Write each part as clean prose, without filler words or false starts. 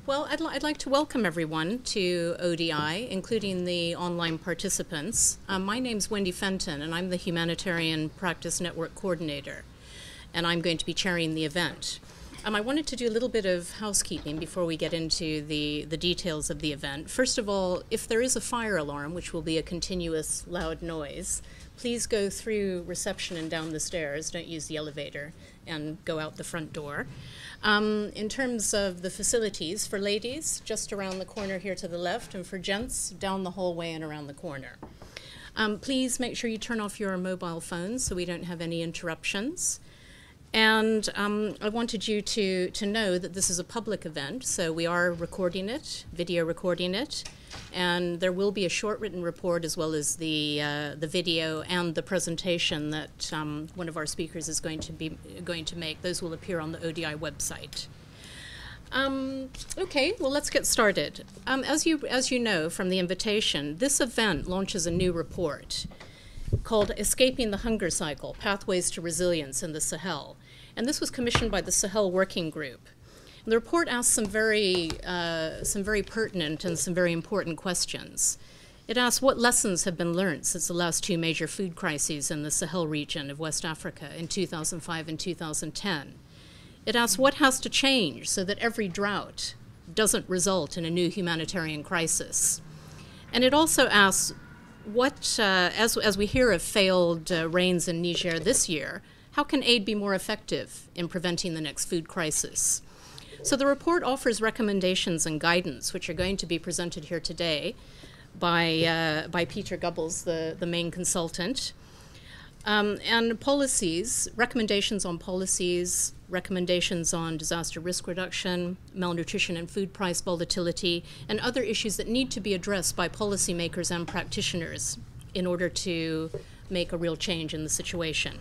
Well, I'd like to welcome everyone to ODI, including the online participants. My name's Wendy Fenton, and I'm the Humanitarian Practice Network coordinator, and I'm going to be chairing the event. I wanted to do a little bit of housekeeping before we get into the details of the event. First of all, if there is a fire alarm, which will be a continuous loud noise, please go through reception and down the stairs. Don't use the elevator, and go out the front door. In terms of the facilities, for ladies, just around the corner here to the left, and for gents, down the hallway and around the corner. Please make sure you turn off your mobile phones so we don't have any interruptions. And I wanted you to know that this is a public event, so we are recording it, video recording it, and there will be a short written report as well as the video and the presentation that one of our speakers is going to make. Those will appear on the ODI website. Okay, well, let's get started. As you know from the invitation, this event launches a new report called Escaping the Hunger Cycle, Pathways to Resilience in the Sahel. And this was commissioned by the Sahel Working Group. And the report asks some very pertinent and some very important questions. It asks what lessons have been learned since the last two major food crises in the Sahel region of West Africa in 2005 and 2010. It asks what has to change so that every drought doesn't result in a new humanitarian crisis. And it also asks what, as we hear of failed rains in Niger this year, how can aid be more effective in preventing the next food crisis? So the report offers recommendations and guidance, which are going to be presented here today by Peter Gubbels, the main consultant, and policies, recommendations on policies, recommendations on disaster risk reduction, malnutrition and food price volatility, and other issues that need to be addressed by policymakers and practitioners in order to make a real change in the situation.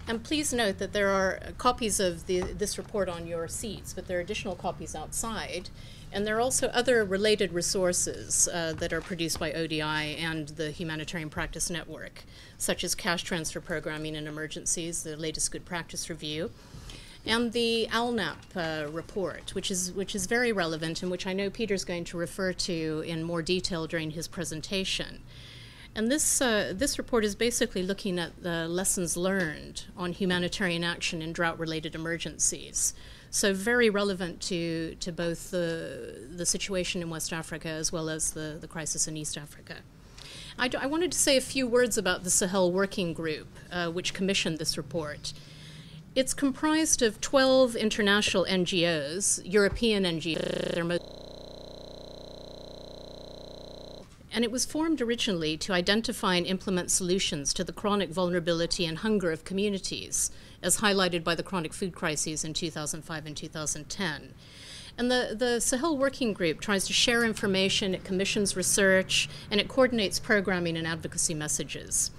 And please note that there are copies of this report on your seats, but there are additional copies outside. And there are also other related resources that are produced by ODI and the Humanitarian Practice Network, such as cash transfer programming in emergencies, the latest good practice review, and the ALNAP report, which is very relevant and which I know Peter's going to refer to in more detail during his presentation. And this report is basically looking at the lessons learned on humanitarian action in drought-related emergencies. So very relevant to both the situation in West Africa as well as the crisis in East Africa. I wanted to say a few words about the Sahel Working Group, which commissioned this report. It's comprised of 12 international NGOs, European NGOs, and it was formed originally to identify and implement solutions to the chronic vulnerability and hunger of communities, as highlighted by the chronic food crises in 2005 and 2010. And the Sahel Working Group tries to share information, it commissions research, and it coordinates programming and advocacy messages.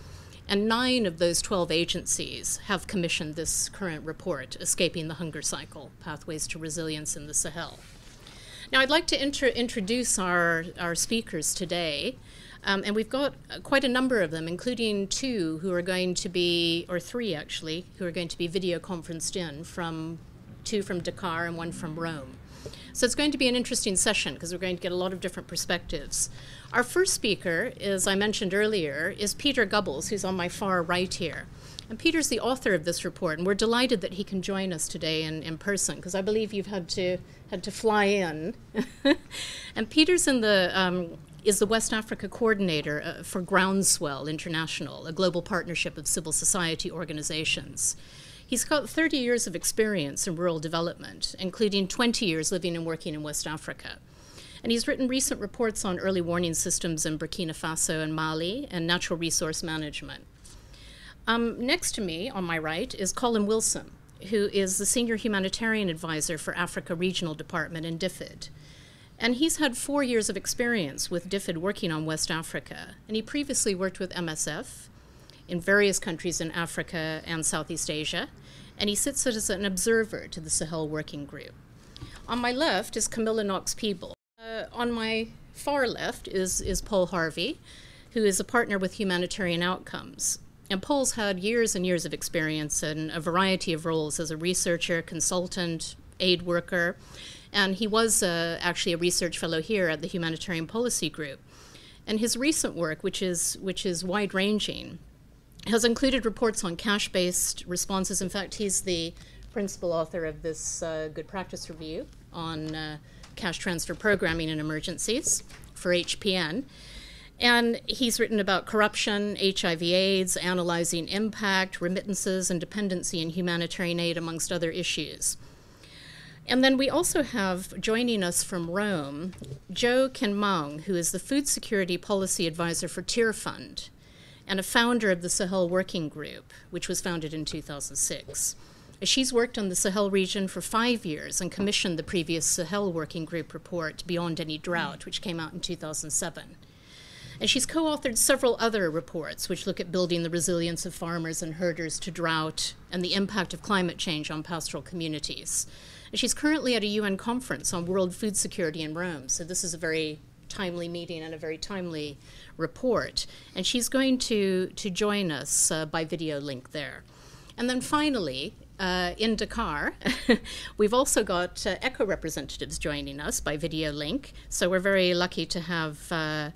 And 9 of those 12 agencies have commissioned this current report, Escaping the Hunger Cycle, Pathways to Resilience in the Sahel. Now, I'd like to introduce our speakers today, and we've got quite a number of them, including 2 who are going to be, or 3 actually, who are going to be video conferenced in, 2 from Dakar and 1 from Rome. So it's going to be an interesting session because we're going to get a lot of different perspectives. Our first speaker, as I mentioned earlier, is Peter Gubbels, who's on my far right here. And Peter's the author of this report, and we're delighted that he can join us today in person, because I believe you've had to fly in. And Peter's is the West Africa coordinator for Groundswell International, a global partnership of civil society organizations. He's got 30 years of experience in rural development, including 20 years living and working in West Africa. And he's written recent reports on early warning systems in Burkina Faso and Mali and natural resource management. Next to me, on my right, is Colin Wilson, who is the Senior Humanitarian Advisor for Africa Regional Department in DFID. And he's had 4 years of experience with DFID working on West Africa. And he previously worked with MSF in various countries in Africa and Southeast Asia. And he sits as an observer to the Sahel Working Group. On my left is Camilla Knox-Peeble. On my far left is Paul Harvey, who is a partner with Humanitarian Outcomes. And Paul's had years and years of experience in a variety of roles as a researcher, consultant, aid worker, And he was actually a research fellow here at the Humanitarian Policy Group. And his recent work, which is wide-ranging, has included reports on cash-based responses. In fact, he's the principal author of this Good Practice Review on cash transfer programming in emergencies for HPN. And he's written about corruption, HIV/AIDS, analyzing impact, remittances, and dependency in humanitarian aid, amongst other issues. And then we also have, joining us from Rome, Joe Kenmang, who is the Food Security Policy Advisor for Tear Fund and a founder of the Sahel Working Group, which was founded in 2006. She's worked on the Sahel region for 5 years and commissioned the previous Sahel Working Group report, Beyond Any Drought, which came out in 2007. And she's co-authored several other reports which look at building the resilience of farmers and herders to drought and the impact of climate change on pastoral communities. And she's currently at a UN conference on world food security in Rome, so this is a very timely meeting and a very timely report. And she's going to join us by video link there. And then finally, in Dakar, we've also got ECHO representatives joining us by video link. So we're very lucky to have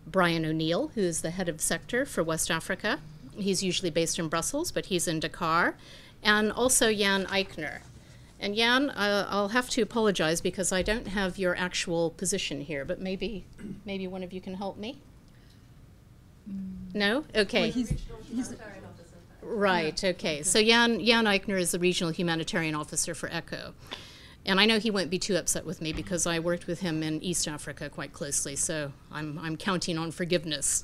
Brian O'Neill, who is the head of sector for West Africa. He's usually based in Brussels, but he's in Dakar. And also Jan Eichner. And Jan, I'll have to apologize because I don't have your actual position here, but maybe one of you can help me? No? Okay. Well, Right, okay. So Jan Eichner is the Regional Humanitarian Officer for ECHO. And I know he won't be too upset with me because I worked with him in East Africa quite closely, so I'm counting on forgiveness.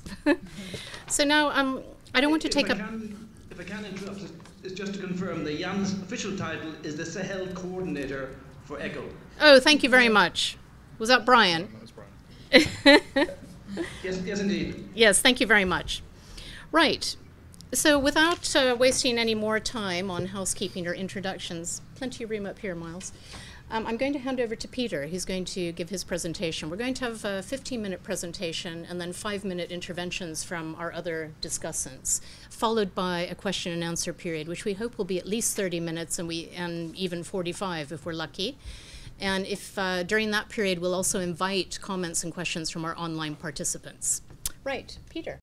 So now, I don't want to take up... If I can interrupt, it's just to confirm that Jan's official title is the Sahel Coordinator for ECHO. Oh, thank you very much. Was that Brian? That was Brian. Yes, indeed. Yes, thank you very much. Right. So without wasting any more time on housekeeping or introductions, plenty of room up here, Miles, I'm going to hand over to Peter, who's going to give his presentation. We're going to have a 15-minute presentation and then 5-minute interventions from our other discussants, followed by a question and answer period, which we hope will be at least 30 minutes and even 45 if we're lucky. And if during that period, we'll also invite comments and questions from our online participants. Right, Peter.